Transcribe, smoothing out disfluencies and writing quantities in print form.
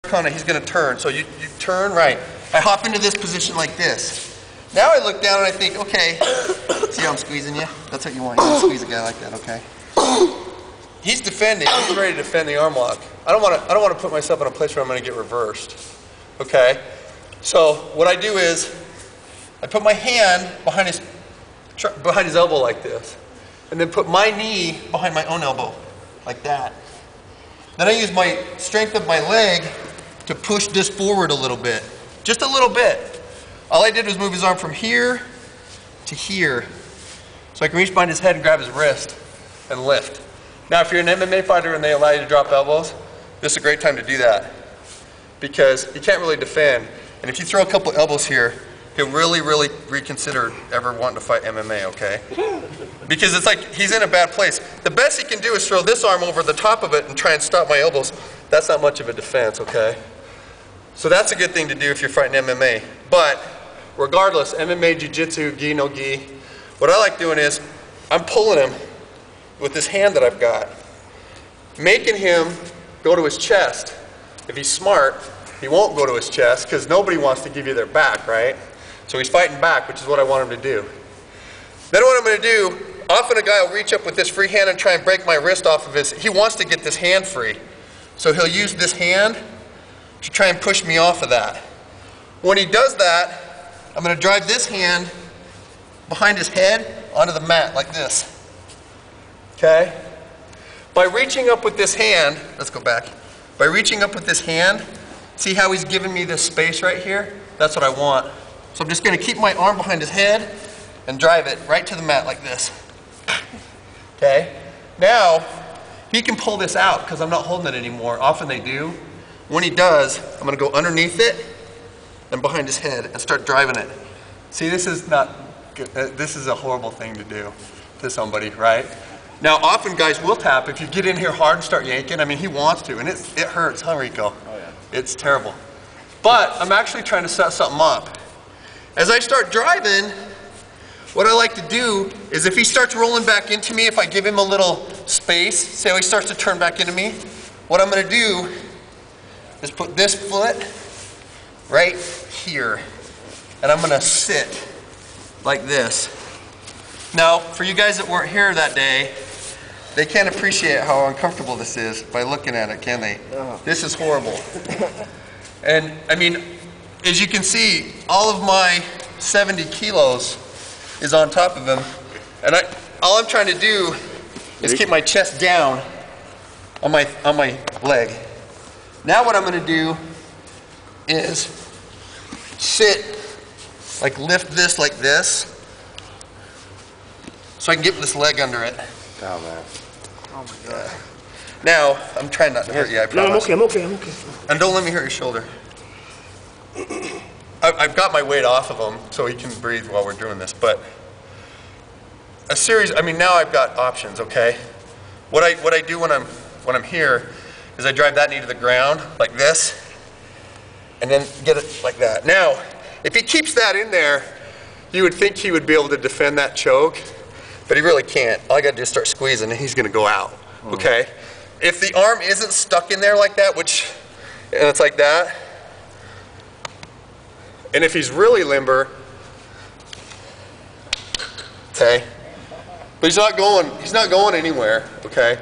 he's going to turn. So you turn right. I hop into this position like this. Now I look down and I think, okay, see how I'm squeezing you? That's what you want. You want to squeeze a guy like that, okay? He's defending. He's ready to defend the arm lock. I don't want to put myself in a place where I'm going to get reversed. Okay? So what I do is I put my hand behind his elbow like this, and then put my knee behind my own elbow like that. Then I use my strength of my leg to push this forward a little bit. Just a little bit. All I did was move his arm from here to here. So I can reach behind his head and grab his wrist and lift. Now if you're an MMA fighter and they allow you to drop elbows, this is a great time to do that. Because you can't really defend. And if you throw a couple elbows here, he'll really, really reconsider ever wanting to fight MMA, okay? Because it's like he's in a bad place. The best he can do is throw this arm over the top of it and try and stop my elbows. That's not much of a defense, okay? So that's a good thing to do if you're fighting MMA. But regardless, MMA, jiu-jitsu, gi, no gi, what I like doing is I'm pulling him with this hand that I've got, making him go to his chest. If he's smart, he won't go to his chest because nobody wants to give you their back, right? So he's fighting back, which is what I want him to do. Then what I'm going to do, often a guy will reach up with this free hand and try and break my wrist off of his, he wants to get this hand free. So he'll use this hand to try and push me off of that. When he does that, I'm going to drive this hand behind his head onto the mat like this. Okay? By reaching up with this hand, let's go back. By reaching up with this hand, see how he's giving me this space right here? That's what I want. So I'm just going to keep my arm behind his head and drive it right to the mat like this. Okay? Now, he can pull this out because I'm not holding it anymore. Often they do. When he does, I'm going to go underneath it and behind his head and start driving it. See, this is not good. This is a horrible thing to do to somebody, right? Now, often guys will tap. If you get in here hard and start yanking, I mean, he wants to, and it hurts, huh, Rico? Oh, yeah. It's terrible. But I'm actually trying to set something up. As I start driving, what I like to do is if he starts rolling back into me, if I give him a little space, say how he starts to turn back into me, what I'm going to do is put this foot right here, and I'm going to sit like this. Now, for you guys that weren't here that day, they can't appreciate how uncomfortable this is by looking at it, can they? No. This is horrible. And, I mean, as you can see, all of my 70 kilos is on top of him. And all I'm trying to do is keep my chest down on my leg. Now what I'm going to do is sit, like lift this like this, so I can get this leg under it. Oh, man. Oh, my God. Now, I'm trying not to hurt you, I promise. No, I'm okay. And don't let me hurt your shoulder. I've got my weight off of him so he can breathe while we're doing this, but a series, I mean, now I've got options, okay? What I do when I'm here is I drive that knee to the ground like this and then get it like that. Now, if he keeps that in there, you would think he would be able to defend that choke, but he really can't. All I got to do is start squeezing and he's going to go out, okay? If the arm isn't stuck in there like that, and it's like that, and if he's really limber, okay, but he's not going anywhere, okay?